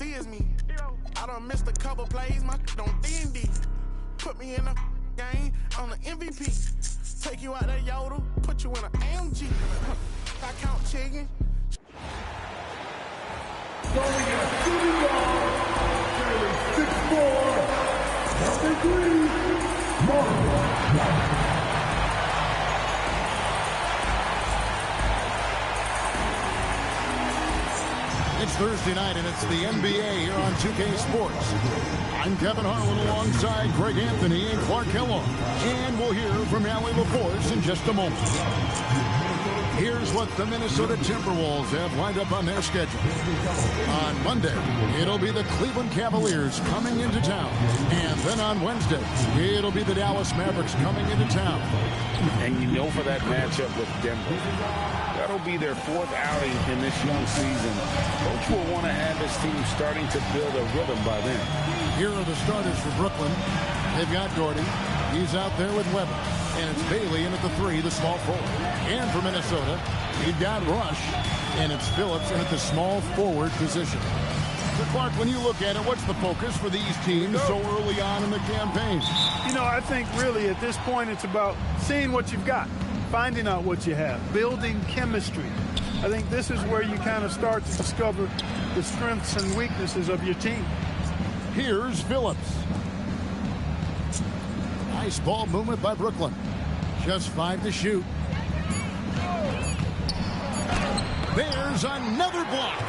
see is me. I done missed a couple plays, my on D&D. Put me in the game on the MVP. Take you out that Yoda, put you in an AMG. I count chicken. Going at shooting guard, carrying 6'4", Mark. It's Thursday night, and it's the NBA here on 2K Sports. I'm Kevin Harlan alongside Greg Anthony and Clark Kellogg. And we'll hear from Allie LaForce in just a moment. Here's what the Minnesota Timberwolves have lined up on their schedule. On Monday, it'll be the Cleveland Cavaliers coming into town. And then on Wednesday, it'll be the Dallas Mavericks coming into town. And you know for that matchup with Denver, that'll be their fourth outing in this young season. Coach will want to have his team starting to build a rhythm by then. Here are the starters for Brooklyn. They've got Gordy. He's out there with Weber. And it's Bailey in at the 3, the small forward. And for Minnesota, you've got Rush. And it's Phillips in at the small forward position. So Clark, when you look at it, what's the focus for these teams so early on in the campaign? You know, I think really at this point it's about seeing what you've got, finding out what you have, building chemistry. I think this is where you kind of start to discover the strengths and weaknesses of your team. Here's Phillips. Nice ball movement by Brooklyn. Just 5 to shoot. There's another block.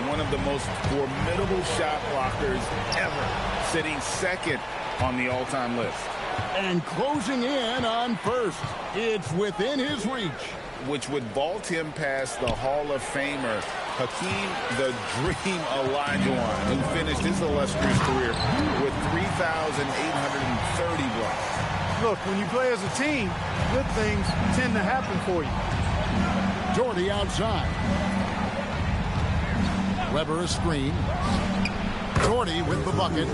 One of the most formidable shot blockers ever, sitting second on the all-time list. And closing in on first. It's within his reach. Which would vault him past the Hall of Famer, Hakeem the Dream Olajuwon, who finished his illustrious career with 3,830 blocks. Look, when you play as a team, good things tend to happen for you. Jordy outside. Weber a screen. Jordy with the bucket.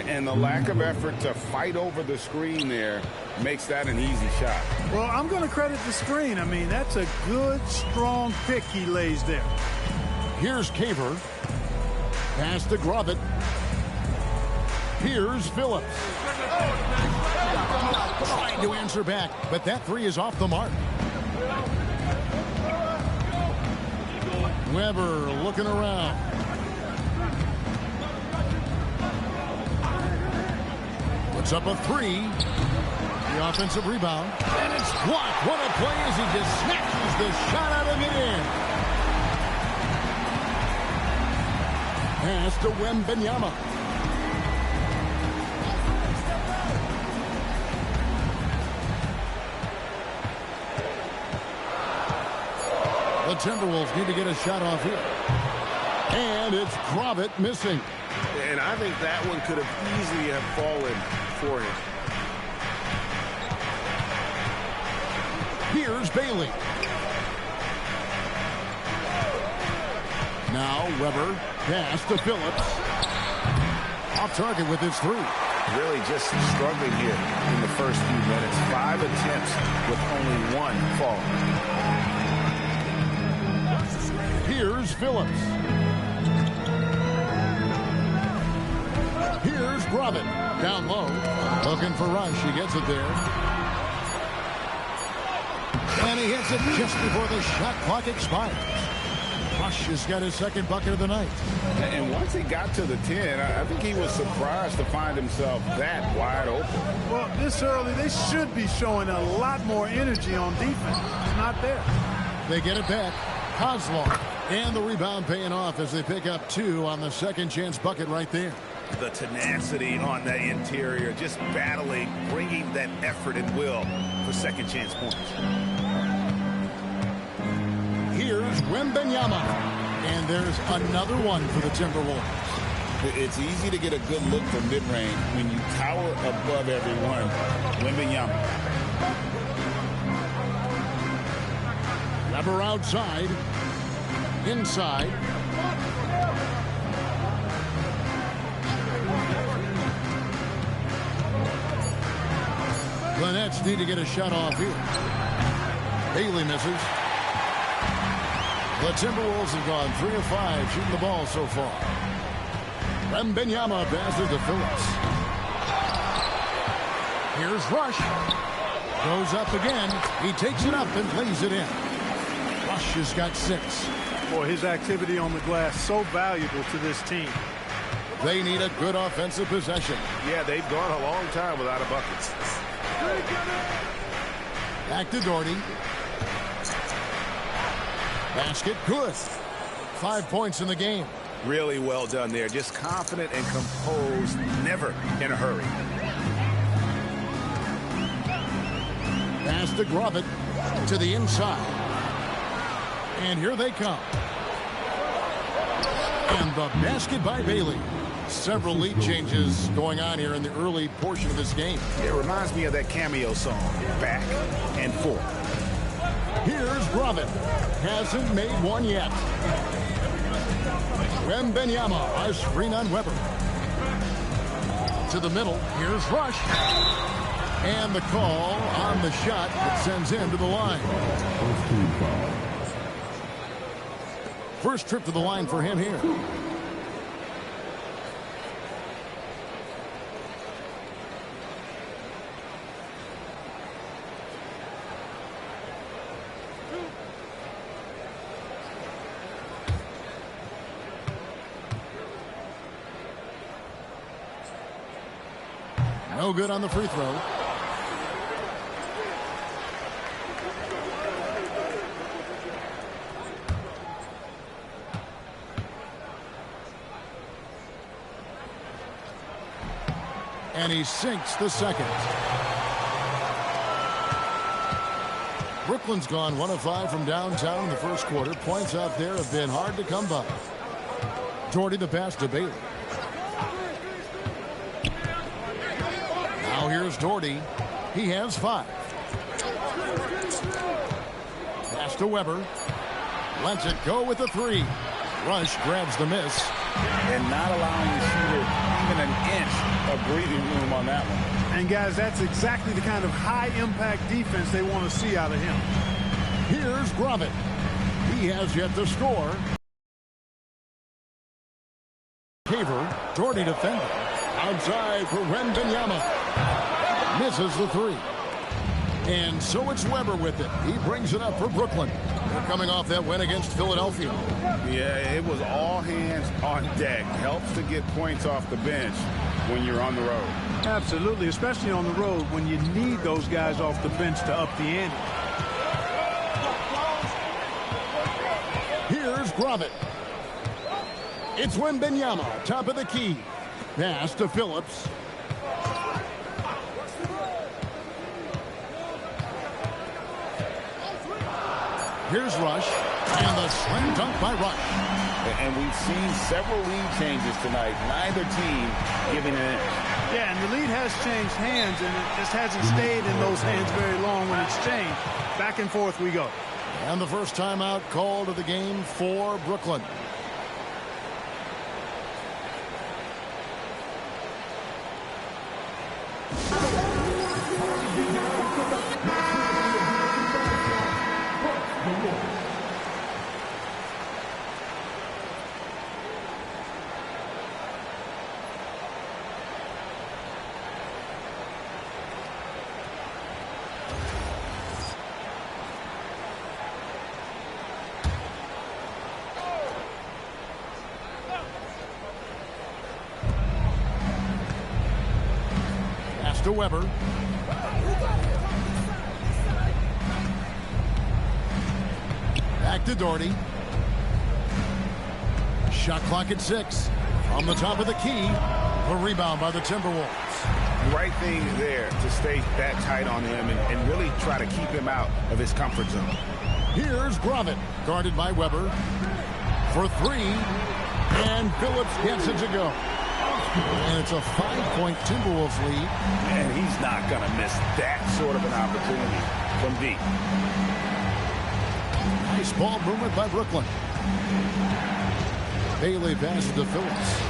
And the lack of effort to fight over the screen there makes that an easy shot. Well, I'm going to credit the screen. I mean, that's a good, strong pick he lays there. Here's Caver. Pass to Grovitt. Here's Phillips. Trying to answer back, but that 3 is off the mark. Weber looking around. Puts up a 3. The offensive rebound. And it's blocked. What a play as he just snatches the shot out of mid-air. Pass to Wembanyama. The Timberwolves need to get a shot off here. And it's Grovitt missing. And I think that one could have easily have fallen for him. Here's Bailey. Now Weber. Pass to Phillips. Off target with his 3. Really just struggling here in the first few minutes. 5 attempts with only 1 fall. Here's Phillips. Here's Grovitt. Down low. Looking for Rush. He gets it there. And he hits it just before the shot clock expires. Rush has got his second bucket of the night. And once he got to the 10, I think he was surprised to find himself that wide open. Well, this early, they should be showing a lot more energy on defense. It's not there. They get it back. Kozlov. And the rebound paying off as they pick up 2 on the second chance bucket right there. The tenacity on the interior, just battling, bringing that effort and will for second chance points. Here's Wembanyama. And there's another one for the Timberwolves. It's easy to get a good look from mid-range when you tower above everyone. Wembanyama. Weber outside. Inside. The Nets need to get a shot off here. Bailey misses. The Timberwolves have gone 3 of 5 shooting the ball so far. Wembanyama passes to Phillips. Here's Rush. Goes up again. He takes it up and lays it in. Rush has got 6. Boy, his activity on the glass so valuable to this team. They need a good offensive possession. Yeah, they've gone a long time without a bucket. Back to Doherty. Basket good. 5 points in the game. Really well done there. Just confident and composed, never in a hurry. Pass to Grovett to the inside. And here they come. And the basket by Bailey. Several lead changes going on here in the early portion of this game. It reminds me of that cameo song, Back and Forth. Here's Grovett. Hasn't made one yet. Wembanyama, a screen on Weber. To the middle. Here's Rush. And the call on the shot that sends him to the line. First trip to the line for him here. No good on the free throw. And he sinks the second. Brooklyn's gone 1 of 5 from downtown in the first quarter. Points out there have been hard to come by. Doherty the pass to Bailey. Now here's Doherty. He has 5. Pass to Weber. Lets it go with the 3. Rush grabs the miss. And not allowing the shooter even an inch of breathing room on that one. And guys, that's exactly the kind of high-impact defense they want to see out of him. Here's Grovett. He has yet to score. Caver, Doherty defending. Outside for Wembanyama. Misses the 3. And so it's Weber with it. He brings it up for Brooklyn. They're coming off that win against Philadelphia. Yeah, it was all hands on deck. Helps to get points off the bench when you're on the road. Absolutely, especially on the road when you need those guys off the bench to up the ante. Here's Grovett. It's Wembanyama, top of the key. Pass to Phillips. Here's Rush, and the slam dunk by Rush. And we've seen several lead changes tonight. Neither team giving an inch. Yeah, and the lead has changed hands, and it just hasn't stayed in those hands very long when it's changed. Back and forth we go. And the first timeout called of the game for Brooklyn. To Weber. Back to Doherty. Shot clock at 6. On the top of the key. A rebound by the Timberwolves. Right thing there to stay that tight on him and really try to keep him out of his comfort zone. Here's Grovett, guarded by Weber. For 3. And Phillips gets it to go. And it's a 5-point Timberwolves lead. And he's not going to miss that sort of an opportunity from deep. Nice ball movement by Brooklyn. Bailey passes to Phillips.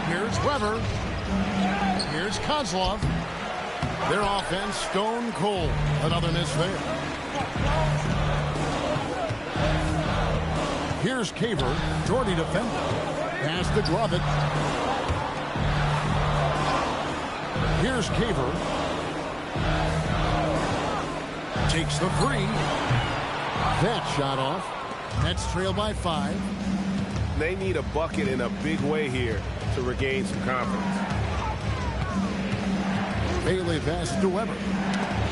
Here's Weber. Here's Kozlov. Their offense stone cold. Another miss there. Here's Caver. Jordy defending. Pass to Grovett. Here's Caver. Takes the three. That shot off. Nets trail by 5. They need a bucket in a big way here to regain some confidence. Bailey passes to Weber.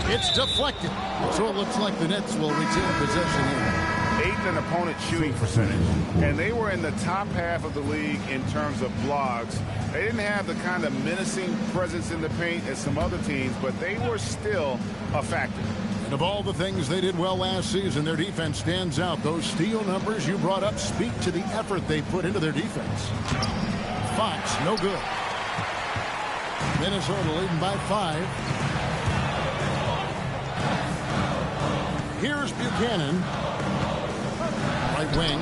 It's deflected. So it looks like the Nets will retain possession here. 8th in opponent shooting percentage. And they were in the top half of the league in terms of blocks. They didn't have the kind of menacing presence in the paint as some other teams, but they were still a factor. And of all the things they did well last season, their defense stands out. Those steal numbers you brought up speak to the effort they put into their defense. Fox, no good. Minnesota leading by 5. Here's Buchanan. Right wing.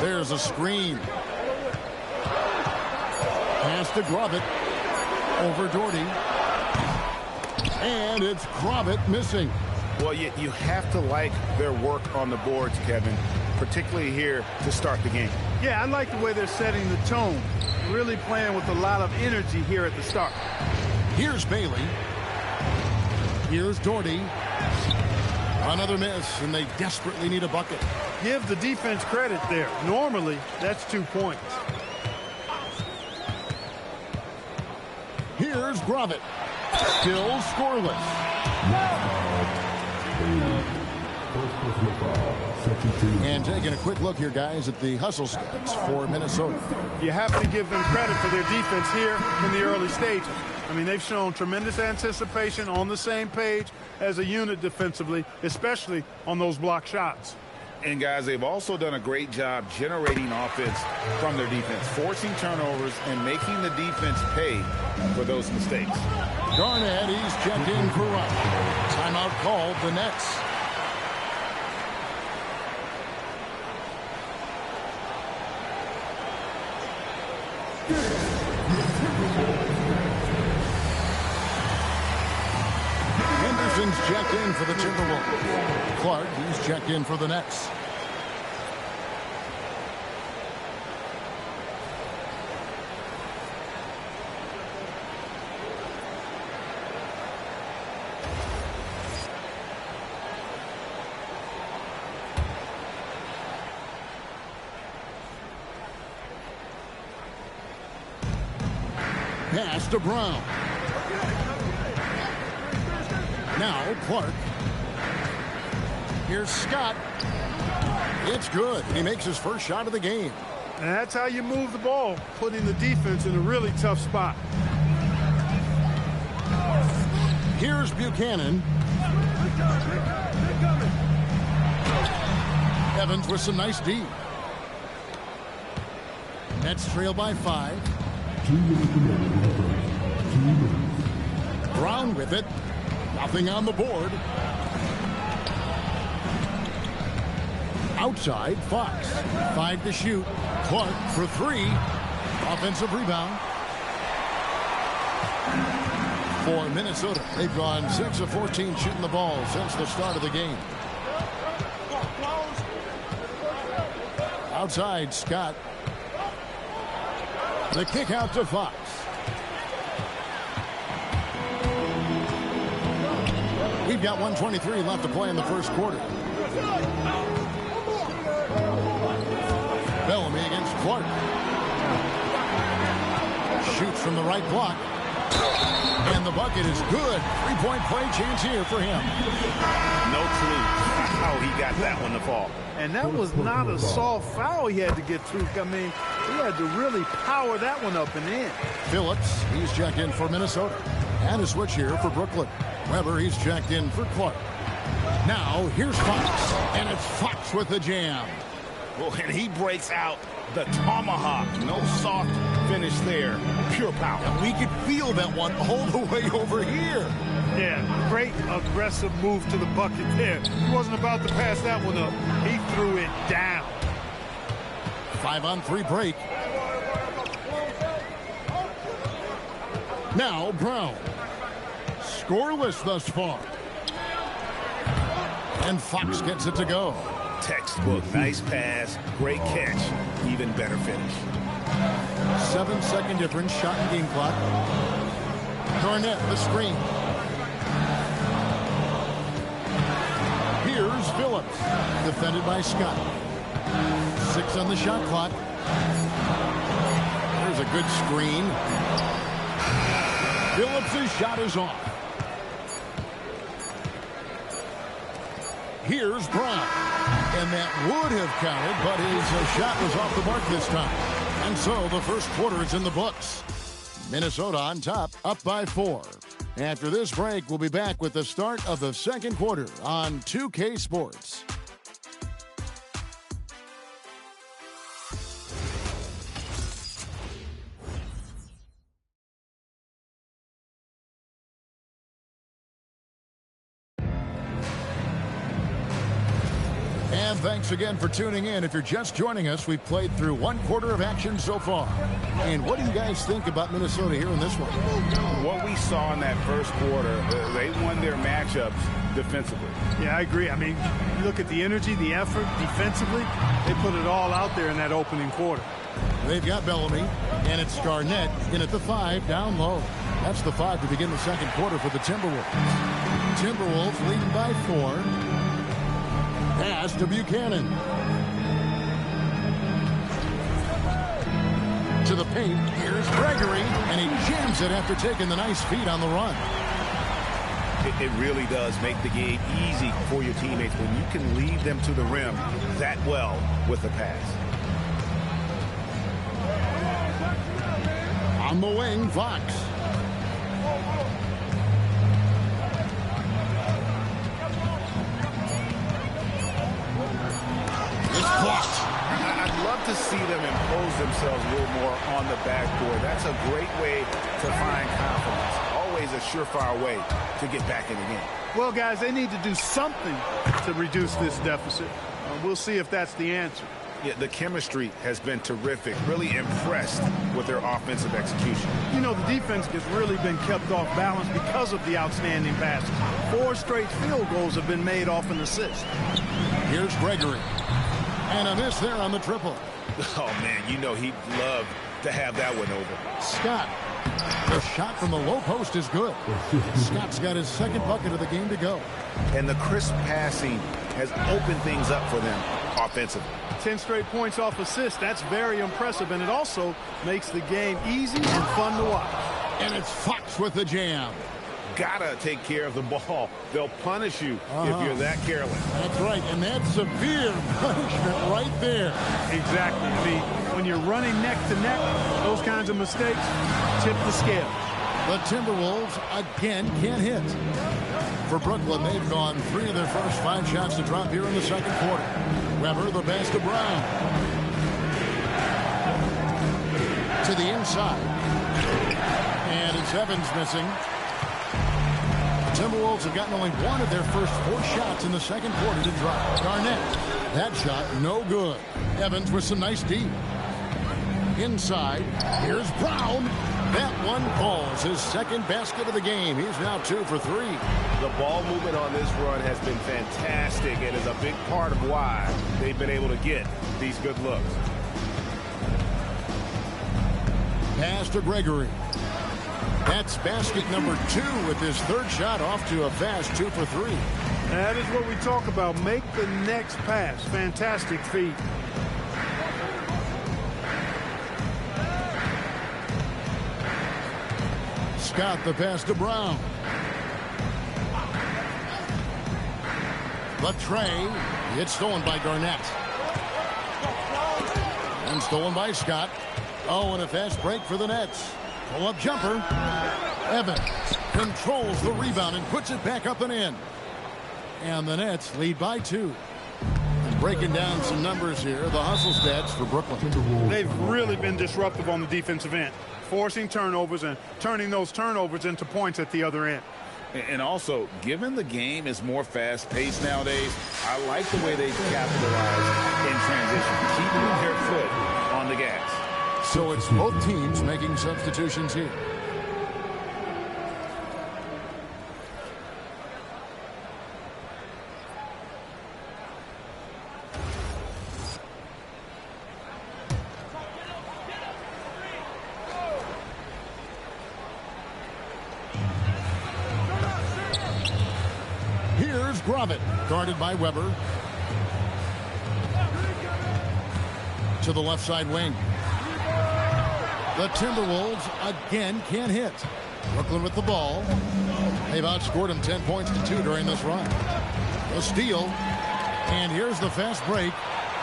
There's a screen. Pass to Grovett. Over Doherty. And it's Grovett missing. Well, you have to like their work on the boards, Kevin, particularly here to start the game. Yeah, I like the way they're setting the tone. Really playing with a lot of energy here at the start. Here's Bailey. Here's Doherty. Another miss, and they desperately need a bucket. Give the defense credit there. Normally, that's 2 points. Here's Grovett. Still scoreless. And taking a quick look here, guys, at the hustle stats for Minnesota. You have to give them credit for their defense here in the early stages. I mean, they've shown tremendous anticipation, on the same page as a unit defensively, especially on those block shots. And, guys, they've also done a great job generating offense from their defense, forcing turnovers and making the defense pay for those mistakes. Garnett, he's checked in for run. Timeout called, the Nets. Henderson's checked in for the Timberwolves. Clark, he's checked in for the Nets. Pass to Brown. Now Clark. Here's Scott. It's good. He makes his first shot of the game. And that's how you move the ball, putting the defense in a really tough spot. Here's Buchanan. Evans with some nice D. Nets trail by 5. Brown with it. Nothing on the board. Outside, Fox. 5 to shoot. Clark for 3. Offensive rebound. For Minnesota, they've gone 6 of 14 shooting the ball since the start of the game. Outside, Scott. The kick out to Fox. We've got 1:23 left to play in the first quarter. Bellamy against Clark. Shoots from the right block. And the bucket is good. 3-point play chance here for him. No clue how he got that one to fall. And that was not a soft foul he had to get through. I mean, he had to really power that one up and in. Phillips, he's checked in for Minnesota. And a switch here for Brooklyn. Weber, he's checked in for Clark. Now, here's Fox. And it's Fox with the jam. Well, and he breaks out the tomahawk. No soft finish there. Pure power. And we could feel that one all the way over here. Yeah, great aggressive move to the bucket there. He wasn't about to pass that one up. He threw it down. 5-on-3 break. Now Brown. Scoreless thus far. And Fox gets it to go. Textbook, nice pass, great catch, even better finish. 7-second difference, shot and game clock. Garnett, the screen. Here's Phillips, defended by Scott. 6 on the shot clock. There's a good screen. Phillips' shot is off. Here's Brown. And that would have counted, but his shot was off the mark this time. And so the first quarter is in the books. Minnesota on top, up by 4. After this break, we'll be back with the start of the second quarter on 2K Sports. And thanks again for tuning in. If you're just joining us, we've played through one quarter of action so far. And what do you guys think about Minnesota here in this one? What we saw in that first quarter, they won their matchups defensively. Yeah, I agree. I mean, you look at the energy, the effort defensively, they put it all out there in that opening quarter. They've got Bellamy, and it's Garnett in at the 5, down low. That's the 5 to begin the second quarter for the Timberwolves. Timberwolves leading by 4. Pass to Buchanan. To the paint. Here's Gregory, and he jams it after taking the nice feed on the run. It really does make the game easy for your teammates when you can lead them to the rim that well with the pass. On the wing, Fox. I'd love to see them impose themselves a little more on the backboard. That's a great way to find confidence. Always a surefire way to get back in the game. Well, guys, they need to do something to reduce this deficit. We'll see if that's the answer. Yeah, the chemistry has been terrific. Really impressed with their offensive execution. You know, the defense has really been kept off balance because of the outstanding passes. 4 straight field goals have been made off an assist. Here's Gregory. And a miss there on the triple. Oh, man, you know he'd love to have that one over. Scott. The shot from the low post is good. Scott's got his second bucket of the game to go. And the crisp passing has opened things up for them offensively. 10 straight points off assist. That's very impressive, and it also makes the game easy and fun to watch. And it's Fox with the jam. Gotta take care of the ball. They'll punish you if you're that careless. That's right, and that's severe punishment right there. Exactly. I mean, when you're running neck to neck, those kinds of mistakes tip the scale. The Timberwolves again can't hit. For Brooklyn, they've gone 3 of their first 5 shots to drop here in the second quarter. Weber, the pass to Brown. To the inside. And it's Evans missing. The Timberwolves have gotten only 1 of their first 4 shots in the second quarter to drop. Garnett. That shot, no good. Evans with some nice deep. Inside. Here's Brown. That one falls. His second basket of the game. He's now 2 for 3. The ball movement on this run has been fantastic and is a big part of why they've been able to get these good looks. Pass to Gregory. That's basket number 2 with his 3rd shot off to a fast 2 for 3. That is what we talk about. Make the next pass. Fantastic feat. Scott, the pass to Brown. The tray. It's stolen by Garnett. And stolen by Scott. Oh, and a fast break for the Nets. Pull-up jumper. Evans controls the rebound and puts it back up and in. And the Nets lead by 2. And breaking down some numbers here, the hustle stats for Brooklyn. They've really been disruptive on the defensive end, forcing turnovers and turning those turnovers into points at the other end. And also, given the game is more fast-paced nowadays, I like the way they capitalize in transition, keeping their foot on the gas. So it's both teams making substitutions here. Grovit, guarded by Weber. To the left side wing. The Timberwolves again can't hit. Brooklyn with the ball. They've outscored them 10 points to 2 during this run. A steal. And here's the fast break.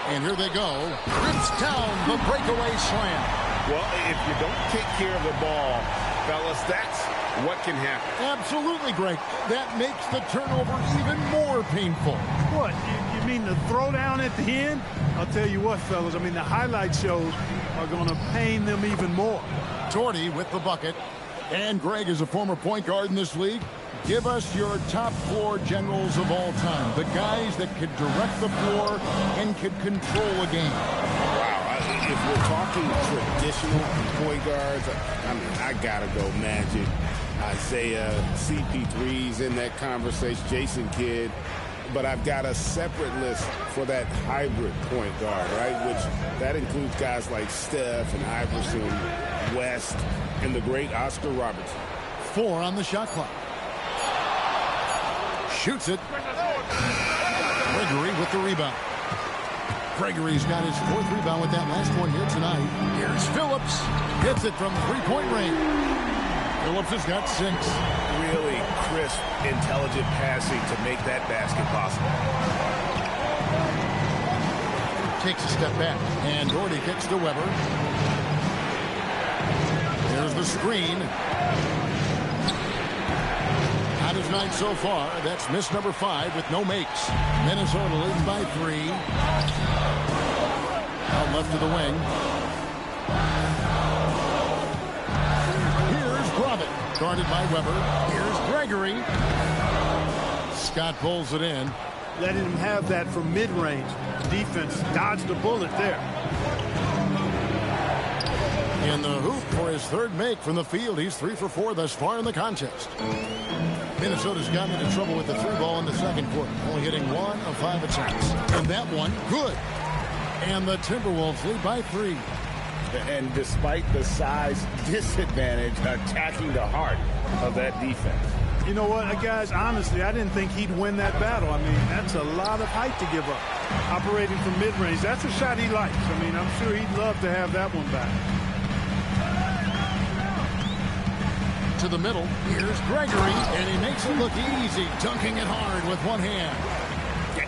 And here they go. Rips down the breakaway slam. Well, if you don't take care of the ball, fellas, that's what can happen. Absolutely, Greg. That makes the turnover even more painful. What? You mean the throwdown at the end? I'll tell you what, fellas. I mean, the highlight shows are going to pain them even more. Torty with the bucket. And Greg is a former point guard in this league. Give us your top 4 generals of all time. The guys that could direct the floor and could control a game. Wow. If we're talking traditional point guards, I mean, I got to go Magic. Isaiah, CP3's in that conversation, Jason Kidd. But I've got a separate list for that hybrid point guard, right? Which that includes guys like Steph and Iverson, West, and the great Oscar Robertson. 4 on the shot clock. Shoots it. Gregory with the rebound. Gregory's got his 4th rebound with that last one here tonight. Here's Phillips. Hits it from 3-point range. Phillips has got 6. Really crisp, intelligent passing to make that basket possible. Takes a step back. And Doherty kicks to Weber. There's the screen. Hot as night so far. That's miss number 5 with no makes. Minnesota leads by 3. Out left to the wing. Here's Grovit, guarded by Weber. Here's Gregory. Scott pulls it in. Letting him have that from mid-range. Defense dodged a bullet there. In the hoop for his 3rd make from the field. He's 3 for 4 thus far in the contest. Minnesota's gotten into trouble with the 3 ball in the second quarter, only hitting 1 of 5 attempts. And that one, good. And the Timberwolves lead by 3. And despite the size disadvantage, attacking the heart of that defense. You know what, guys, honestly, I didn't think he'd win that battle. I mean, that's a lot of height to give up. Operating from mid-range, that's a shot he likes. I mean, I'm sure he'd love to have that one back. To the middle. Here's Gregory, and he makes it look easy, dunking it hard with one hand.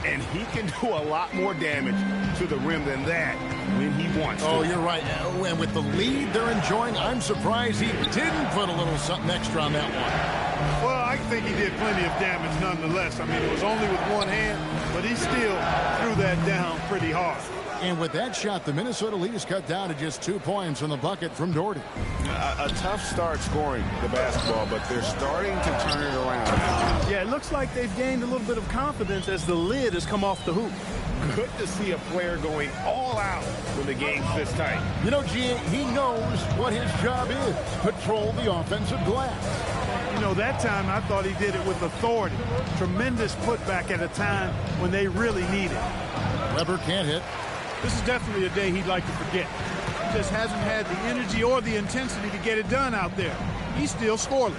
And he can do a lot more damage to the rim than that when he wants to. Oh, you're right. And with the lead they're enjoying, I'm surprised he didn't put a little something extra on that one. Well, I think he did plenty of damage nonetheless. I mean, it was only with one hand, but he still threw that down pretty hard. And with that shot, the Minnesota lead is cut down to just 2 points from the bucket from Doherty. A tough start scoring the basketball, but they're starting to turn it around. Yeah, it looks like they've gained a little bit of confidence as the lid has come off the hoop. Good to see a player going all out when the game's this tight. You know, G, he knows what his job is. Patrol the offensive glass. You know, that time I thought he did it with authority. Tremendous putback at a time when they really need it. Weber can't hit. This is definitely a day he'd like to forget. He just hasn't had the energy or the intensity to get it done out there. He's still scoreless.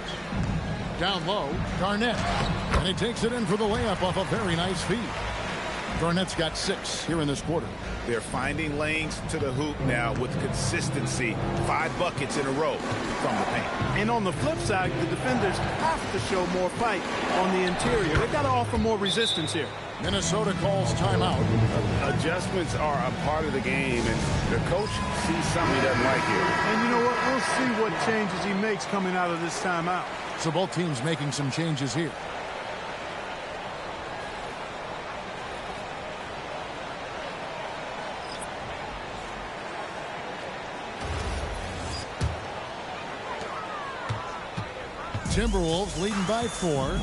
Down low, Garnett. And he takes it in for the layup off a very nice feed. Garnett's got 6 here in this quarter. They're finding lanes to the hoop now with consistency. 5 buckets in a row from the paint. And on the flip side, the defenders have to show more fight on the interior. They've got to offer more resistance here. Minnesota calls timeout. Adjustments are a part of the game, and the coach sees something he doesn't like here. And you know what? We'll see what changes he makes coming out of this timeout. So both teams making some changes here. Timberwolves leading by 4.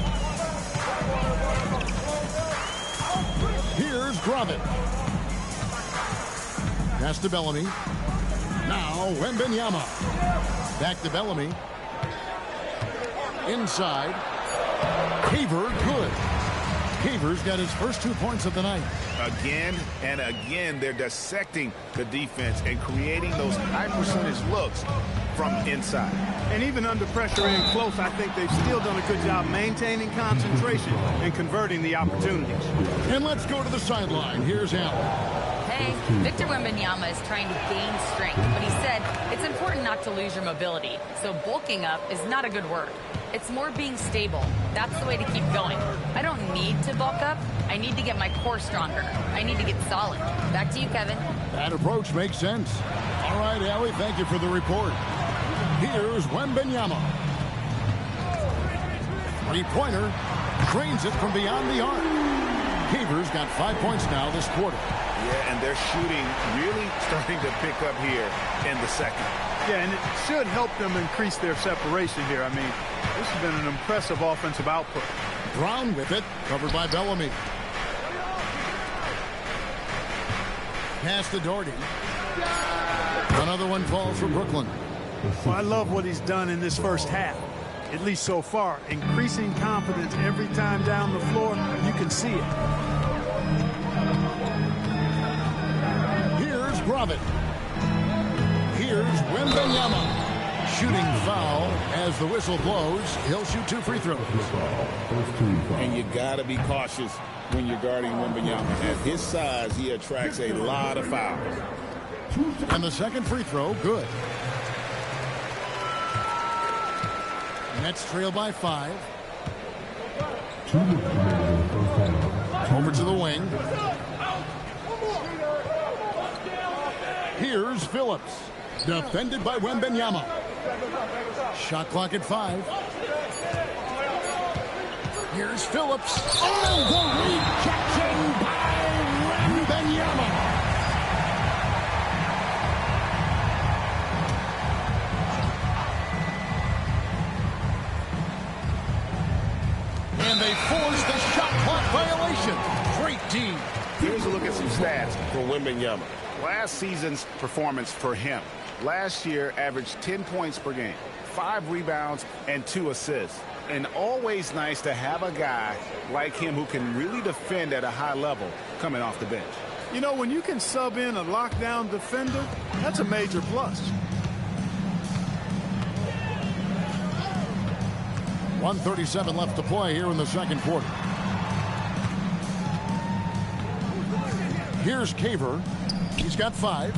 Here's Grovit. Pass to Bellamy. Now Wembanyama. Back to Bellamy. Inside. Caver, good. Caver's got his first 2 points of the night. Again and again, they're dissecting the defense and creating those high percentage looks. from inside. And even under pressure and close, I think they've still done a good job maintaining concentration and converting the opportunities. And let's go to the sideline. Here's Allen. Hey, Victor Wembanyama is trying to gain strength, but he said it's important not to lose your mobility. So bulking up is not a good word. It's more being stable. That's the way to keep going. I don't need to bulk up. I need to get my core stronger. I need to get solid. Back to you, Kevin. That approach makes sense. All right, Allie, thank you for the report. Here's Wembanyama. Three-pointer. Drains it from beyond the arc. Caver's got 5 points now this quarter. Yeah, and their shooting really starting to pick up here in the second. Yeah, and it should help them increase their separation here. I mean, this has been an impressive offensive output. Brown with it, covered by Bellamy. Pass to Doherty. Another one falls for Brooklyn. Well, I love what he's done in this first half, at least so far. Increasing confidence every time down the floor. You can see it. Here's Gravett. Here's Wembanyama. Shooting foul as the whistle blows. He'll shoot 2 free throws. And you got to be cautious when you're guarding Wembanyama. At his size, he attracts a lot of fouls. And the second free throw, good. Nets trail by 5. Over to the wing. Here's Phillips. Defended by Wembanyama. Shot clock at 5. Here's Phillips. Oh, the rejection by Wembanyama. And they force the shot clock violation. Great team. Here's a look at some stats for Wembanyama. Last season's performance for him. Last year averaged 10 points per game, 5 rebounds, and 2 assists. And always nice to have a guy like him who can really defend at a high level coming off the bench. You know, when you can sub in a lockdown defender, that's a major plus. 1:37 left to play here in the second quarter. Here's Caver. He's got 5.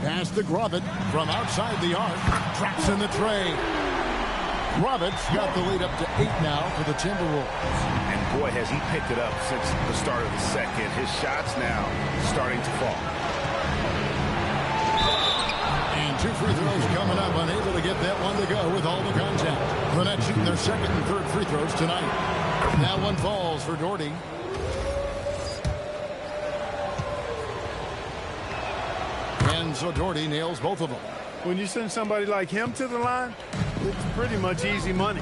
Pass to Gravett from outside the arc. Drops in the tray. Gravett's got the lead up to 8 now for the Timberwolves. And boy, has he picked it up since the start of the second. His shots now starting to fall. And 2 free throws coming up. Unable to get that one to go with all the contact. The Nets shooting their second and third free throws tonight. That one falls for Doherty. And so Doherty nails both of them. When you send somebody like him to the line, it's pretty much easy money.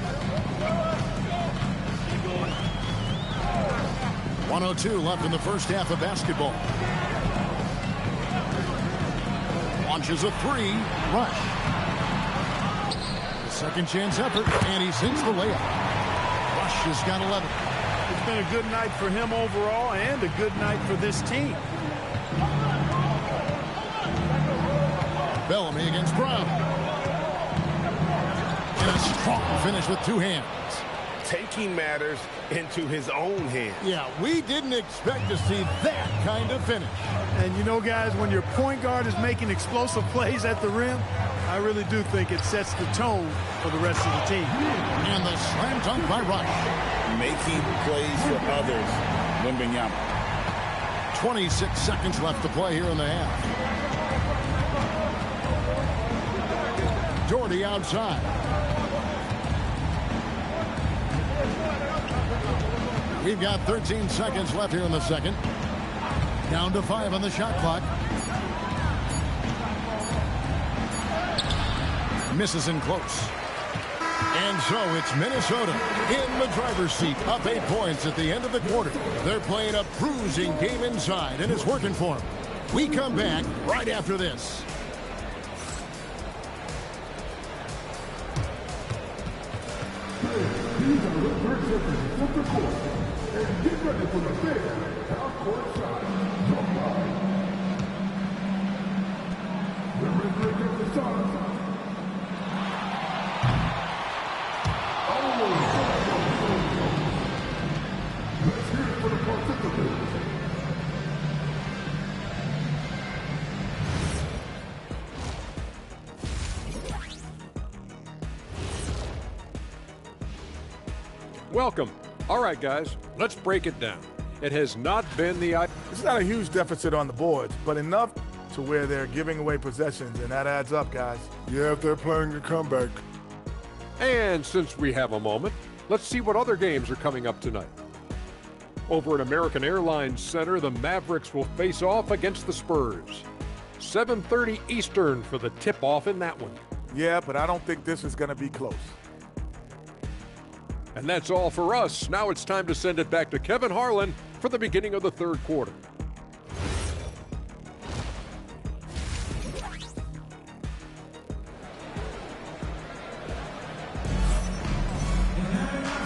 1:02 left in the first half of basketball. Launches a 3. Rush. The second chance effort, and he sinks the layup. Rush has got 11. It's been a good night for him overall and a good night for this team. Bellamy against Brown. And a strong finish with 2 hands. Taking matters into his own hands. Yeah, we didn't expect to see that kind of finish. And you know, guys, when your point guard is making explosive plays at the rim, I really do think it sets the tone for the rest of the team. And the slam dunk by Rush. Making plays for others. Wembanyama. 26 seconds left to play here in the half. Doherty outside. We've got 13 seconds left here in the second. Down to 5 on the shot clock. Misses in close. And so it's Minnesota in the driver's seat, up 8 points at the end of the quarter. They're playing a bruising game inside, and it's working for them. We come back right after this. These are the third seconds of the court. And get ready for the big half-court shot. Jump line. The red break of the shot. Welcome. All right, guys, let's break it down. It has not been the... It's not a huge deficit on the boards, but enough to where they're giving away possessions, and that adds up, guys. Yeah, if they're playing a comeback. And since we have a moment, let's see what other games are coming up tonight. Over at American Airlines Center, the Mavericks will face off against the Spurs. 7:30 Eastern for the tip-off in that one. Yeah, but I don't think this is going to be close. And that's all for us. Now it's time to send it back to Kevin Harlan for the beginning of the third quarter.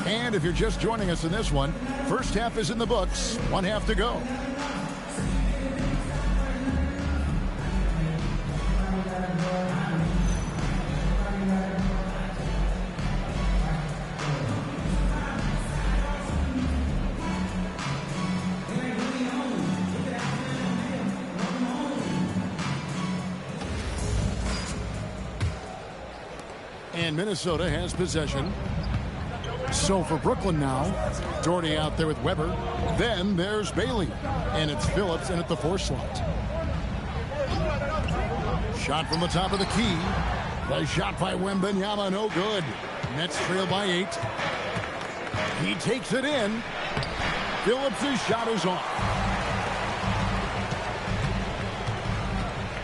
And if you're just joining us in this one, first half is in the books, one half to go. And Minnesota has possession. So for Brooklyn now, Doherty out there with Weber. Then there's Bailey. And it's Phillips in at the 4 slot. Shot from the top of the key. The shot by Wembanyama, no good. Nets trail by 8. He takes it in. Phillips' shot is off.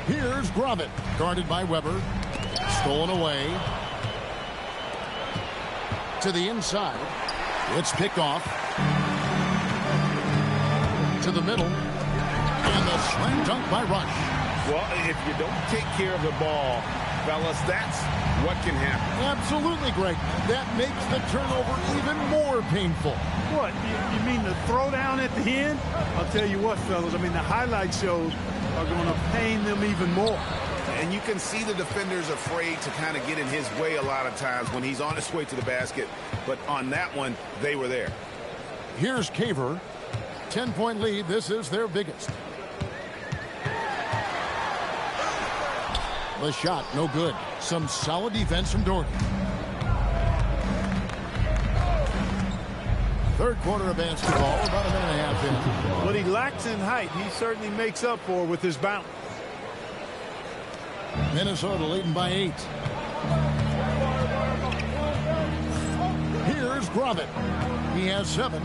Here's Gravett, guarded by Weber. Stolen away. To the inside. It's picked off. To the middle. And the slam dunk by Rush. Well, if you don't take care of the ball, fellas, that's what can happen. Absolutely, Greg. That makes the turnover even more painful. What, you mean the throwdown at the end? I'll tell you what, fellas, I mean, the highlight shows are going to pain them even more. And you can see the defenders afraid to kind of get in his way a lot of times when he's on his way to the basket. But on that one, they were there. Here's Caver. 10-point lead. This is their biggest. The shot, no good. Some solid defense from Doherty. Third quarter of basketball, about a minute and a half in. What he lacks in height, he certainly makes up for with his bounce. Minnesota leading by 8. Here's Gravett. He has 7.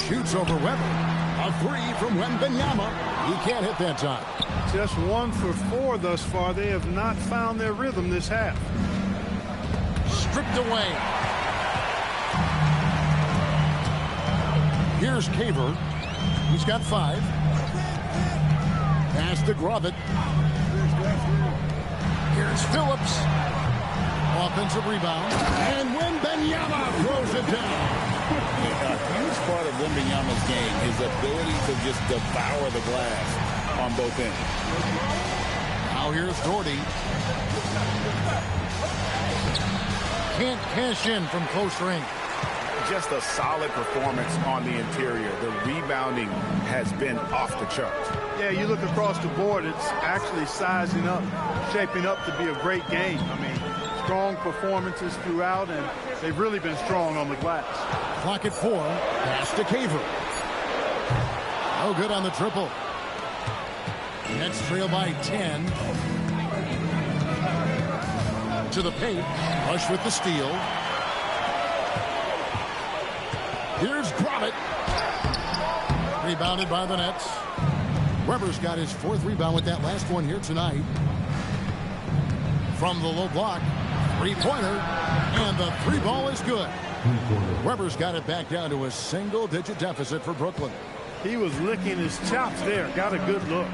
Shoots over Weber. A 3 from Wembanyama. He can't hit that time. Just 1 for 4 thus far. They have not found their rhythm this half. Stripped away. Here's Caver. He's got 5. Pass to Gravett. Here's Phillips. Offensive rebound. And Wembanyama throws it down. A huge part of Wembanyama's game, his ability to just devour the glass on both ends. Now here's Doherty. Can't cash in from close range. Just a solid performance on the interior. The rebounding has been off the charts. Yeah, you look across the board, it's actually sizing up, shaping up to be a great game. I mean, strong performances throughout, and they've really been strong on the glass. Clock at 4. Pass to Caver. No good on the triple. Nets trail by 10. To the paint. Rush with the steal. Here's Gravett. Rebounded by the Nets. Weber's got his 4th rebound with that last one here tonight. From the low block. 3-pointer. And the 3 ball is good. Weber's got it back down to a single-digit deficit for Brooklyn. He was licking his chops there. Got a good look.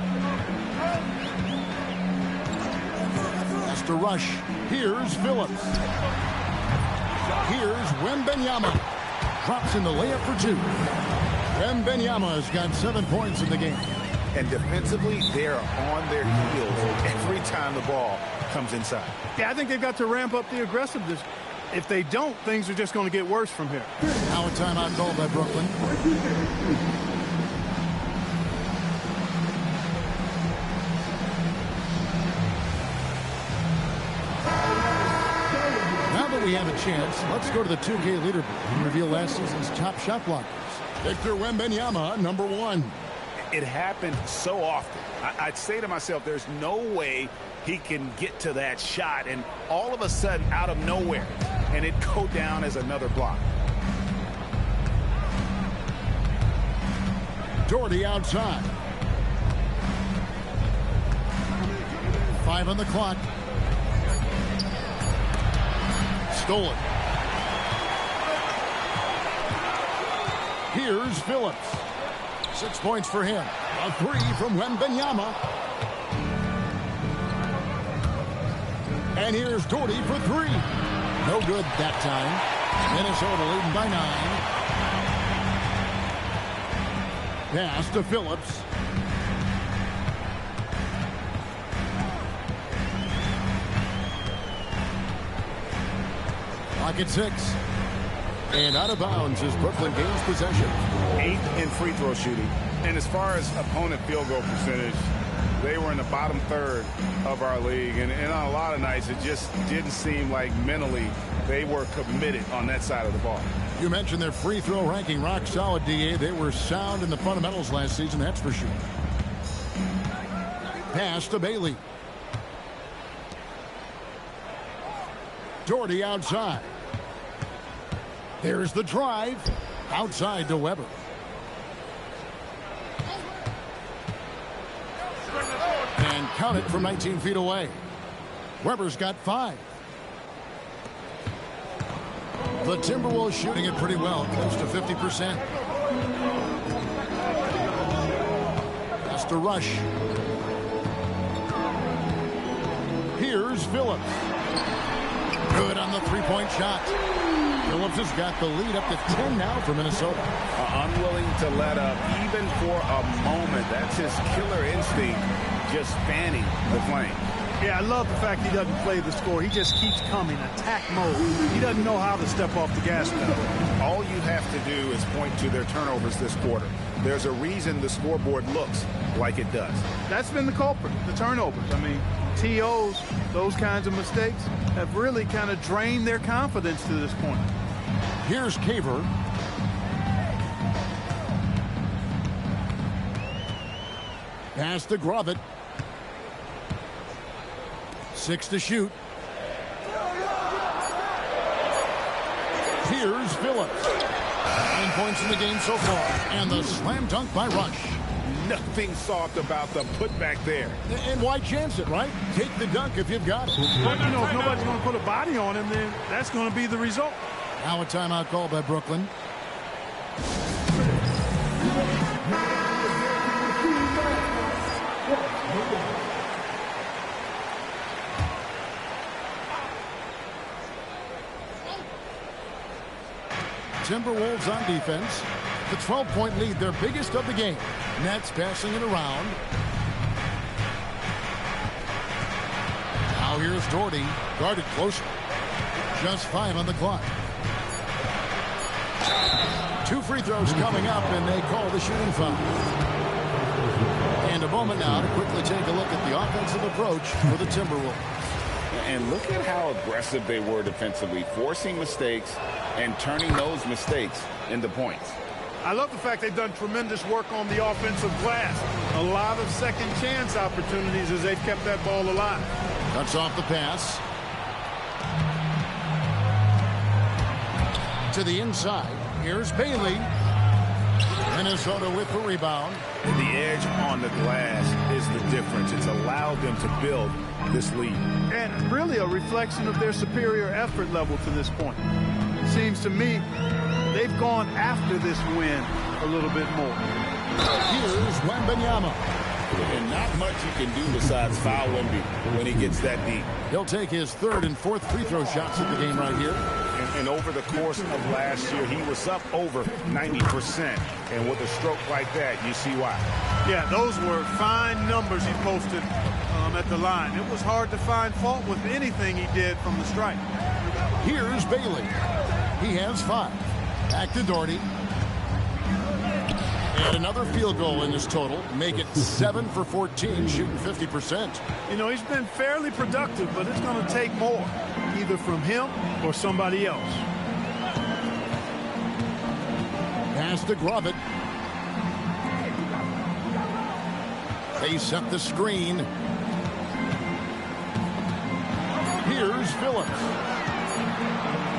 That's to Rush. Here's Phillips. Here's Wembanyama. Drops in the layup for 2. Wembanyama's got 7 points in the game. And defensively, they're on their heels every time the ball comes inside. Yeah, I think they've got to ramp up the aggressiveness. If they don't, things are just going to get worse from here. Now a timeout called by Brooklyn. we have a chance, let's go to the 2K leaderboard and reveal last season's top shot blockers. Victor Wembanyama, number 1. It happened so often. I'd say to myself, there's no way he can get to that shot, and all of a sudden, out of nowhere, and it go down as another block. Doherty outside. 5 on the clock. Stolen. Here's Phillips. 6 points for him. A 3 from Wembanyama. And here's Doherty for 3. No good that time. Minnesota leading by 9. Pass to Phillips. Clock at 6. And out of bounds as Brooklyn gains possession. 8th in free throw shooting. And as far as opponent field goal percentage, they were in the bottom third of our league. And on a lot of nights, it just didn't seem like mentally they were committed on that side of the ball. You mentioned their free throw ranking rock solid, DA. They were sound in the fundamentals last season, that's for sure. Pass to Bailey. Doherty outside. There's the drive. Outside to Weber. And count it from 19 feet away. Weber's got 5. The Timberwolves shooting it pretty well, close to 50%. Has to rush. Here's Phillips. Good on the three-point shot. Phillips has got the lead up to 10 now for Minnesota. Unwilling to let up even for a moment. That's his killer instinct, just fanning the flame. Yeah, I love the fact he doesn't play the score. He just keeps coming, attack mode. He doesn't know how to step off the gas pedal. All you have to do is point to their turnovers this quarter. There's a reason the scoreboard looks like it does. That's been the culprit, the turnovers. I mean, TOs, those kinds of mistakes, have really kind of drained their confidence to this point. Here's Caver. Pass to Grovit. 6 to shoot. Here's Phillips. 9 points in the game so far. And the slam dunk by Rush. Nothing soft about the putback there. And why chance it, right? Take the dunk if you've got it. But, you know, if nobody's going to put a body on him, then that's going to be the result. Now a timeout call by Brooklyn. Timberwolves on defense. The 12-point lead, their biggest of the game. Nets passing it around. Now here's Doherty, guarded closer. Just 5 on the clock. 2 free throws coming up, and they call the shooting foul. And a moment now to quickly take a look at the offensive approach for the Timberwolves. And look at how aggressive they were defensively, forcing mistakes and turning those mistakes into points. I love the fact they've done tremendous work on the offensive glass. A lot of second chance opportunities as they've kept that ball alive. Cuts off the pass. To the inside. Here's Bailey. Minnesota with the rebound. The edge on the glass is the difference. It's allowed them to build this lead. And really a reflection of their superior effort level to this point. It seems to me they've gone after this win a little bit more. Here's Wembanyama. And not much you can do besides foul Wemby when he gets that deep. He'll take his 3rd and 4th free throw shots of the game right here. And over the course of last year, he was up over 90%. And with a stroke like that, you see why. Yeah, those were fine numbers he posted at the line. It was hard to find fault with anything he did from the stripe. Here's Bailey. He has 5. Back to Doherty. And another field goal in this total. Make it 7 for 14, shooting 50%. You know, he's been fairly productive, but it's going to take more, either from him or somebody else. Pass to Grovett. They set the screen. Here's Phillips.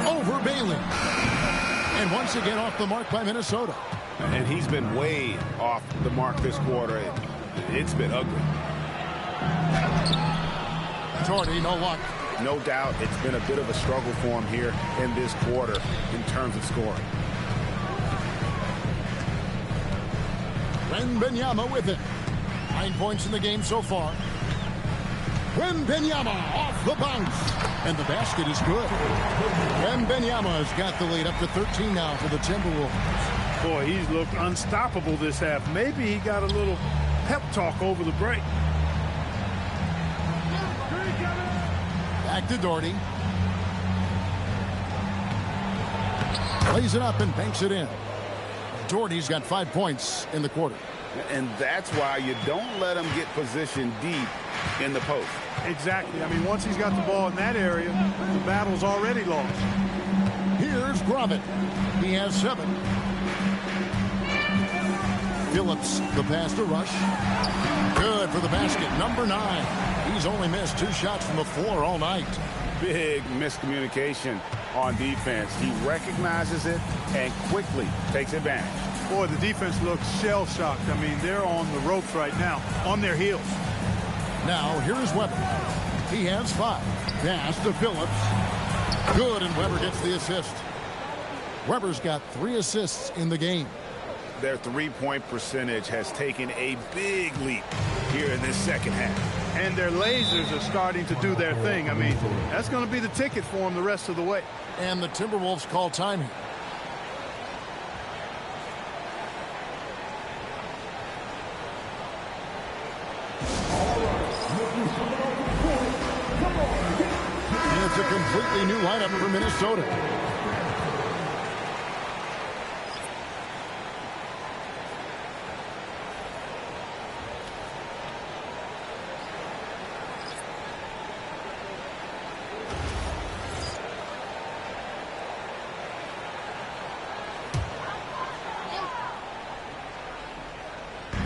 Over Bailey. And once again off the mark by Minnesota. And he's been way off the mark this quarter. It's been ugly. Jordy, no luck. No doubt it's been a bit of a struggle for him here in this quarter in terms of scoring. Wembanyama with it. 9 points in the game so far. Wembanyama off the bounce. And the basket is good. Wembanyama has got the lead up to 13 now for the Timberwolves. Boy, he's looked unstoppable this half. Maybe he got a little pep talk over the break. Back to Doherty. Lays it up and banks it in. Doherty's got 5 points in the quarter. And that's why you don't let him get positioned deep in the post. Exactly. I mean, once he's got the ball in that area, the battle's already lost. Here's Grovett. He has 7. Phillips, the pass to Rush. Good for the basket. Number 9. He's only missed 2 shots from the floor all night. Big miscommunication on defense. He recognizes it and quickly takes advantage. Boy, the defense looks shell-shocked. I mean, they're on the ropes right now, on their heels. Now, here's Weber. He has 5. Pass to Phillips. Good, and Weber gets the assist. Weber's got 3 assists in the game. Their three-point percentage has taken a big leap here in this second half. And their lasers are starting to do their thing. I mean, that's going to be the ticket for them the rest of the way. And the Timberwolves call time here. And it's a completely new lineup for Minnesota.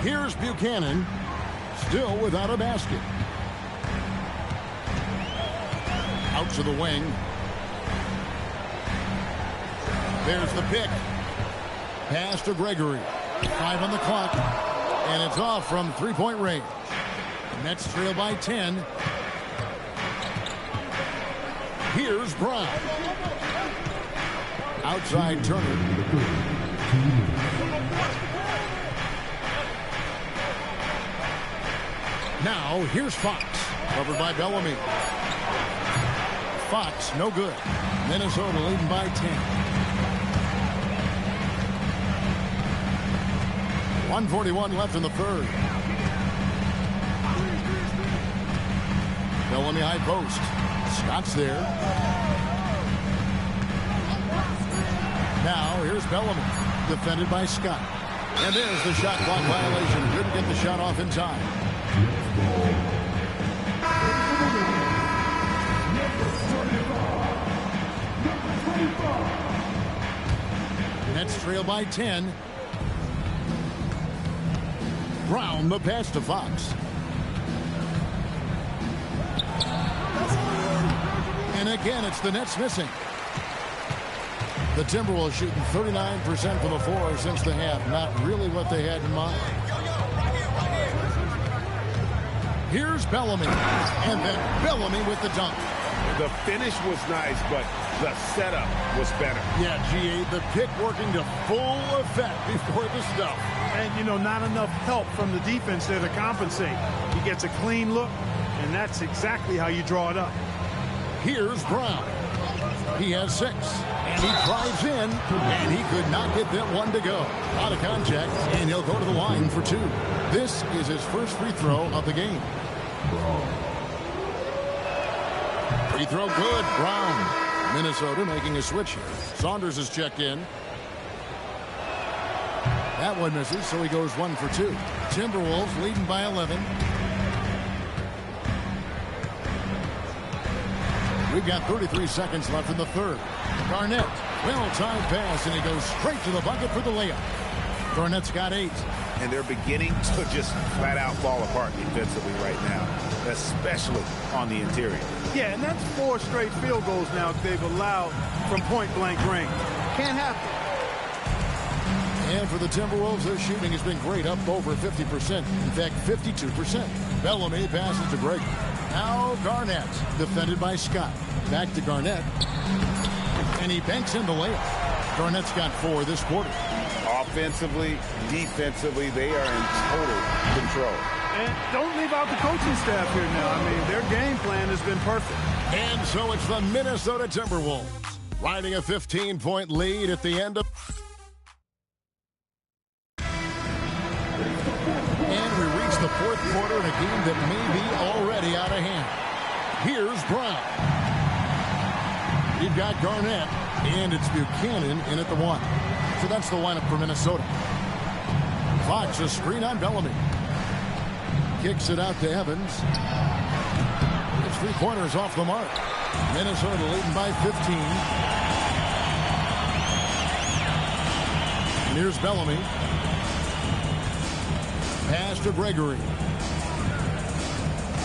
Here's Buchanan, still without a basket. Out to the wing. There's the pick. Pass to Gregory. 5 on the clock. And it's off from three-point range. Nets trail by 10. Here's Brown. Outside Turner. Now, here's Fox. Covered by Bellamy. Fox, no good. Minnesota leading by 10. 1:41 left in the third. Bellamy high post. Scott's there. Now, here's Bellamy. Defended by Scott. And there's the shot clock violation. Couldn't get the shot off in time. Nets trail by 10. Brown, the pass to Fox. And again, it's the Nets missing. The Timberwolves shooting 39% from the floor since the half. Not really what they had in mind. Here's Bellamy. And then Bellamy with the dunk. The finish was nice, but the setup was better. Yeah, G.A., the pick working to full effect before the stuff. And, you know, not enough help from the defense there to compensate. He gets a clean look, and that's exactly how you draw it up. Here's Brown. He has 6. And he drives in, and he could not get that one to go. Out of contact, and he'll go to the line for 2. This is his first free throw of the game. Free throw good. Brown. Minnesota making a switch here. Saunders is checked in. That one misses, so he goes 1 for 2. Timberwolves leading by 11. We've got 33 seconds left in the third. Garnett, well-timed pass, and he goes straight to the bucket for the layup. Garnett's got 8. And they're beginning to just flat-out fall apart defensively right now, especially on the interior. Yeah, and that's 4 straight field goals now they've allowed from point-blank range. Can't happen. And for the Timberwolves, their shooting has been great, up over 50%. In fact, 52%. Bellamy passes to Greg. Now Garnett, defended by Scott. Back to Garnett. And he banks in the layup. Garnett's got 4 this quarter. Offensively, defensively, they are in total control. And don't leave out the coaching staff here now. I mean, their game plan has been perfect. And so it's the Minnesota Timberwolves riding a 15-point lead at the end of... And we reach the fourth quarter in a game that may be already out of hand. Here's Brown. We've got Garnett, and it's Buchanan in at the 1. So that's the lineup for Minnesota. Fox, a screen on Bellamy. Kicks it out to Evans. It's 3-pointers off the mark. Minnesota leading by 15. And here's Bellamy. Pass to Gregory.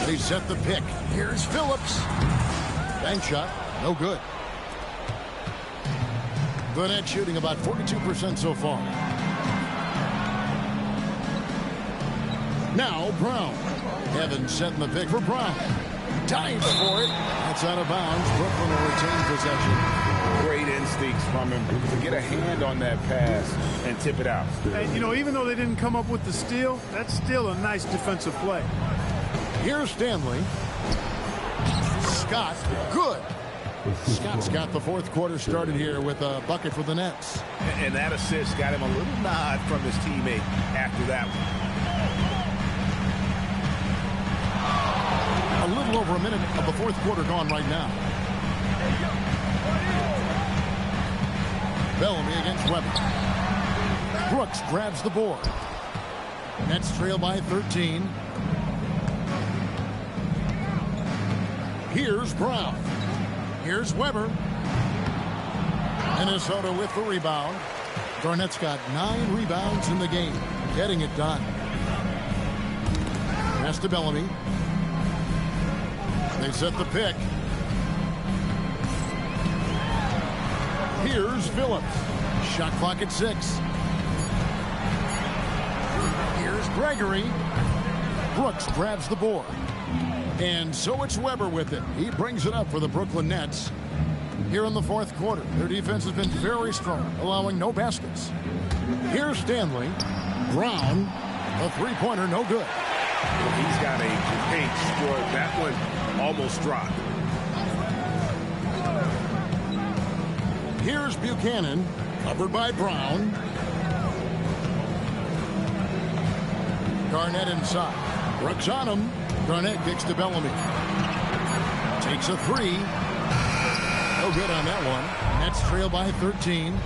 They set the pick. Here's Phillips. Bank shot. No good. Garnett shooting about 42% so far. Now Brown. Evans setting the pick for Brown. Dives for it. That's out of bounds. Brooklyn will retain possession. Great instincts from him to get a hand on that pass and tip it out. And, you know, even though they didn't come up with the steal, that's still a nice defensive play. Here's Stanley. Scott. Good. Scott's got the fourth quarter started here with a bucket for the Nets. And that assist got him a little nod from his teammate after that one. A little over a minute of the fourth quarter gone right now. Bellamy against Weber. Brooks grabs the board. Nets trail by 13. Here's Brown. Here's Weber. Minnesota with the rebound. Garnett's got 9 rebounds in the game. Getting it done. Pass to Bellamy. They set the pick. Here's Phillips. Shot clock at 6. Here's Gregory. Brooks grabs the board. And so it's Weber with it. He brings it up for the Brooklyn Nets. Here in the fourth quarter, their defense has been very strong, allowing no baskets. Here's Stanley. Brown, a three-pointer, no good. He's got a paint score. That one almost dropped. Here's Buchanan, covered by Brown. Garnett inside. Brooks on him. Garnett kicks to Bellamy. Takes a 3. No good on that one. Nets trail by 13.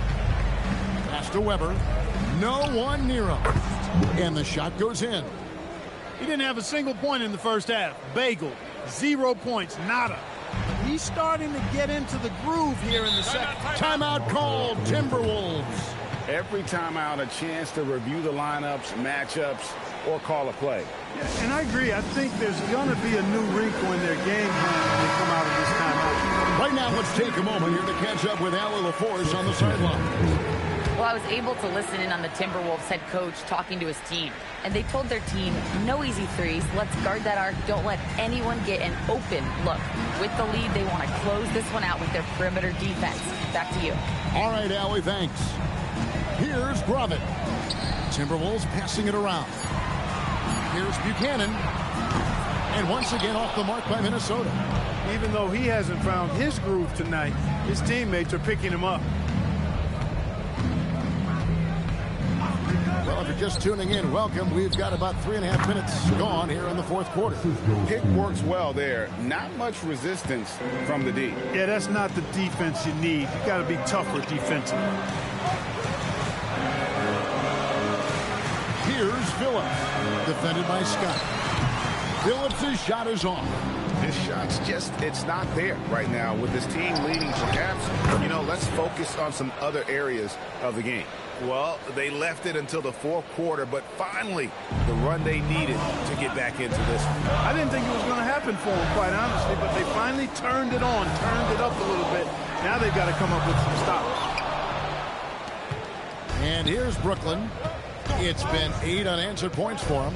Pass to Weber. No one near him. And the shot goes in. He didn't have a single point in the first half. Bagel, 0 points, nada. He's starting to get into the groove here in the second. Timeout called, Timberwolves. Every timeout, a chance to review the lineups, matchups, or call a play. Yeah, and I agree. I think there's going to be a new wrinkle in their game plan when they come out of this timeout. Right now, let's take a moment here to catch up with Allie LaForce on the sideline. Well, I was able to listen in on the Timberwolves head coach talking to his team. And they told their team, no easy threes. Let's guard that arc. Don't let anyone get an open look. With the lead, they want to close this one out with their perimeter defense. Back to you. All right, Allie, thanks. Here's Grovit. Timberwolves passing it around. Here's Buchanan. And once again off the mark by Minnesota. Even though he hasn't found his groove tonight, his teammates are picking him up. Well, if you're just tuning in, welcome. We've got about 3.5 minutes gone here in the fourth quarter. Pick works well there. Not much resistance from the D. Yeah, that's not the defense you need. You got to be tougher defensively. Here's Phillips, defended by Scott. Phillips' shot is off. His shot's just, it's not there right now. With his team leading, perhaps, let's focus on some other areas of the game. Well, they left it until the fourth quarter, but finally, the run they needed to get back into this one. I didn't think it was going to happen for them, quite honestly, but they finally turned it on, turned it up a little bit. Now they've got to come up with some stops. And here's Brooklyn. It's been 8 unanswered points for him.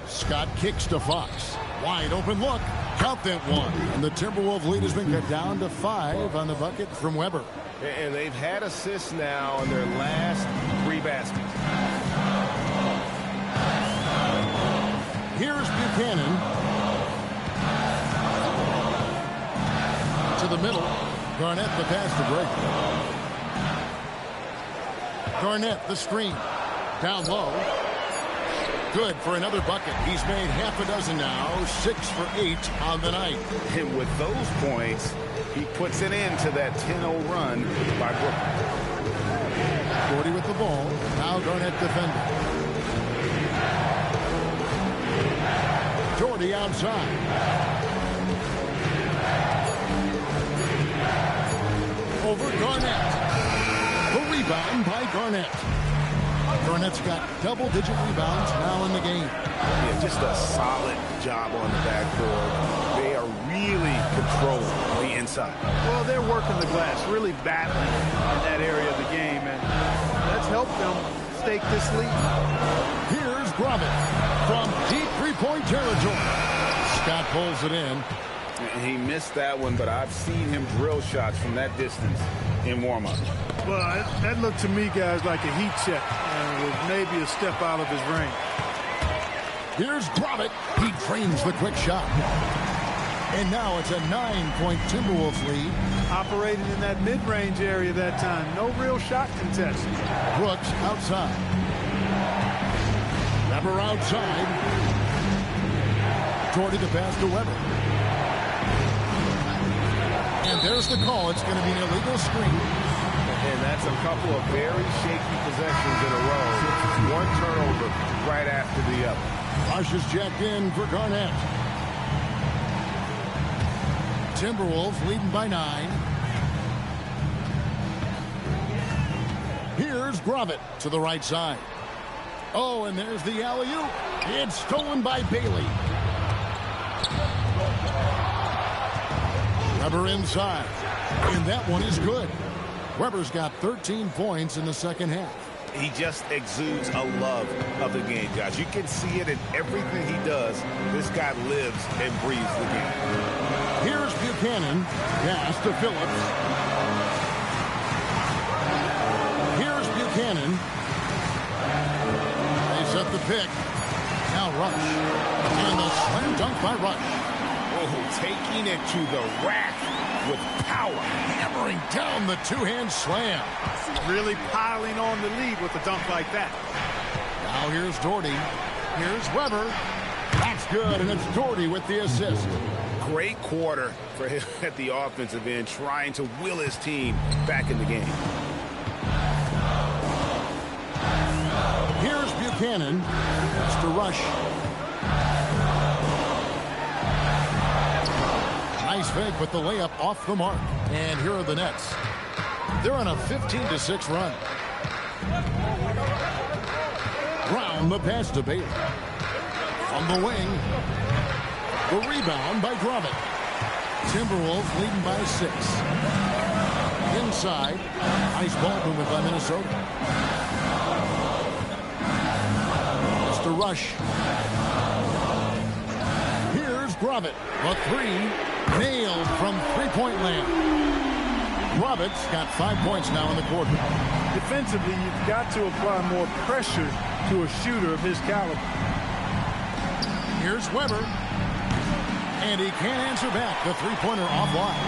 Scott kicks to Fox. Wide open look. Count that one. And the Timberwolves lead has been cut down to 5 on the bucket from Weber. And they've had assists now on their last 3 baskets. Here's Buchanan. To the middle. Garnett the pass to break. Garnett the screen. Down low. Good for another bucket. He's made half a dozen now. 6 for 8 on the night. And with those points, he puts it into that 10-0 run by Brooklyn. Gordy with the ball. Now Garnett defending. Jordy outside. Over Garnett. The rebound by Garnett. Garnett's got double-digit rebounds now in the game. Yeah, just a solid job on the backboard. They are really controlling the inside. Well, they're working the glass, really battling in that area of the game, and that's helped them stake this lead. Here's Gravitt from deep three-point territory. Scott pulls it in. He missed that one, but I've seen him drill shots from that distance in warm-up. Well, that looked to me, guys, like a heat check, and it was maybe a step out of his range. Here's Gravitt. He drains the quick shot. And now it's a 9-point Timberwolves lead. Operating in that mid-range area that time. No real shot contest. Brooks outside. Weber outside. Jordy the pass to Weber. And there's the call. It's going to be an illegal screen. And that's a couple of very shaky possessions in a row. One turnover right after the other. Rush is jacked in for Garnett. Timberwolves leading by 9. Here's Gravitt to the right side. Oh, and there's the alley-oop. It's stolen by Bailey. Weber inside. And that one is good. Weber's got 13 points in the second half. He just exudes a love of the game, guys. You can see it in everything he does. This guy lives and breathes the game. Here's Buchanan. Pass to Phillips. Here's Buchanan. They set the pick. Now Rush. And the slam dunk by Rush. Oh, taking it to the rack with power. Hammering down the two-hand slam. Really piling on the lead with a dunk like that. Now here's Doherty. Here's Weber. That's good, and it's Doherty with the assist. Great quarter for him at the offensive end, trying to will his team back in the game. Here's Buchanan. That's to Rush. Nice fake, but the layup off the mark. And here are the Nets. They're on a 15-6 run. Brown the pass to Bailey. On the wing. The rebound by Gravitt. Timberwolves leading by 6. Inside. Nice ball movement by Minnesota. It's the Rush. Here's Gravitt. A 3. Nailed from three-point land. Gravitt's got 5 points now in the quarter. Defensively, you've got to apply more pressure to a shooter of his caliber. Here's Weber. And he can't answer back. The three-pointer offline.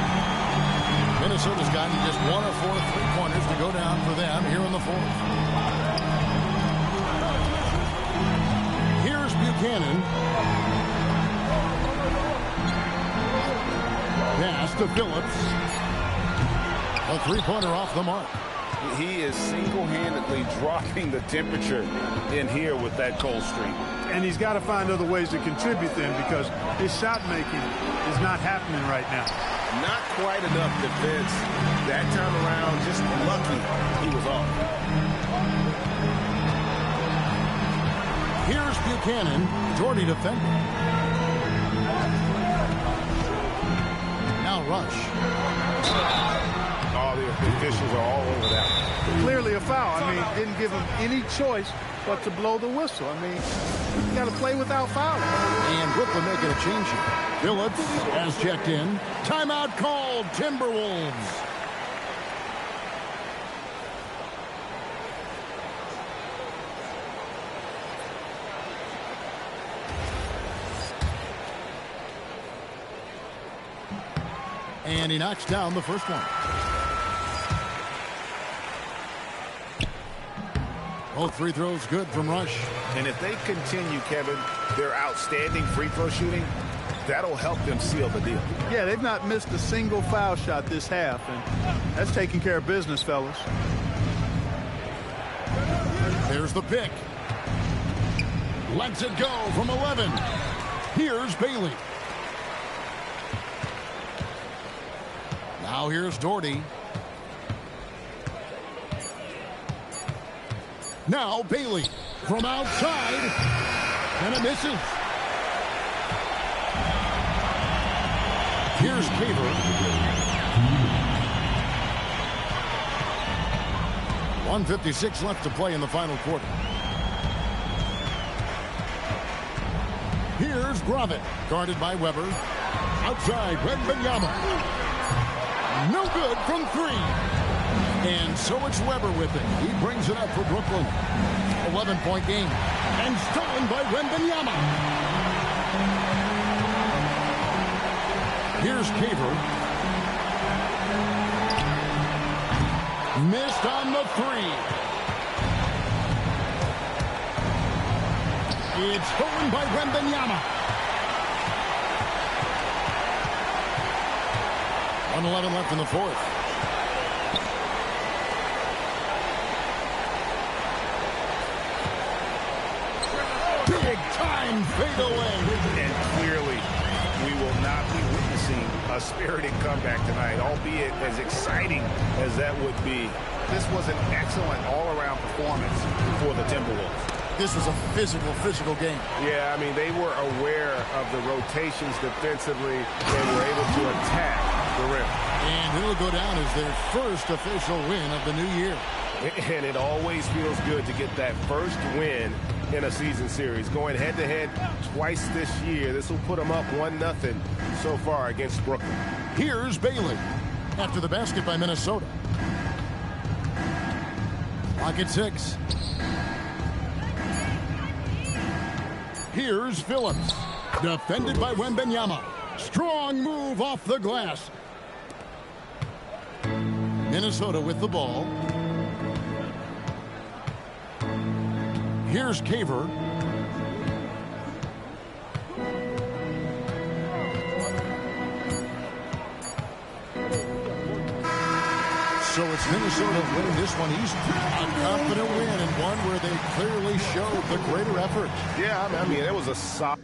Minnesota's gotten just 1 of 4 three-pointers to go down for them here in the fourth. Here's Buchanan. Pass to Phillips. A three-pointer off the mark. He is single-handedly dropping the temperature in here with that cold streak. And he's got to find other ways to contribute then, because his shot making is not happening right now. Not quite enough defense that time around. Just lucky he was off. Here's Buchanan. Jordy defending. Now Rush. Oh, the officials are all over that. Clearly a foul. I mean, didn't give him any choice but to blow the whistle. I mean, you got to play without fouling. And Brooklyn making a change here. Phillips has checked in. Timeout called, Timberwolves. And he knocks down the first one. Both free throws good from Rush. And if they continue, Kevin, their outstanding free throw shooting, that'll help them seal the deal. Yeah, they've not missed a single foul shot this half, and that's taking care of business, fellas. There's the pick. Lets it go from 11. Here's Bailey. Now here's Doherty. Now Bailey from outside, and it misses. Here's Caver. 1:56 left to play in the final quarter. Here's Gravett, guarded by Weber. Outside, Wembanyama. No good from three. And so it's Weber with it. He brings it up for Brooklyn. 11-point game. And stolen by Wembanyama. Here's Caver. Missed on the three. It's stolen by Wembanyama. 1:11 left in the fourth. Big time fadeaway. And clearly, we will not be witnessing a spirited comeback tonight, albeit as exciting as that would be. This was an excellent all-around performance for the Timberwolves. This was a physical game. Yeah, I mean, they were aware of the rotations defensively. They were able to attack the rim. And it'll go down as their first official win of the new year. And it always feels good to get that first win in a season series. Going head-to-head twice this year, this will put them up 1-0 so far against Brooklyn. Here's Bailey after the basket by Minnesota. Clock at 6. Here's Phillips, defended by Wembanyama. Strong move off the glass. Minnesota with the ball. Here's Caver. So it's Minnesota winning this one easily. A confident win and one where they clearly showed the greater effort. Yeah, I mean, it was a solid.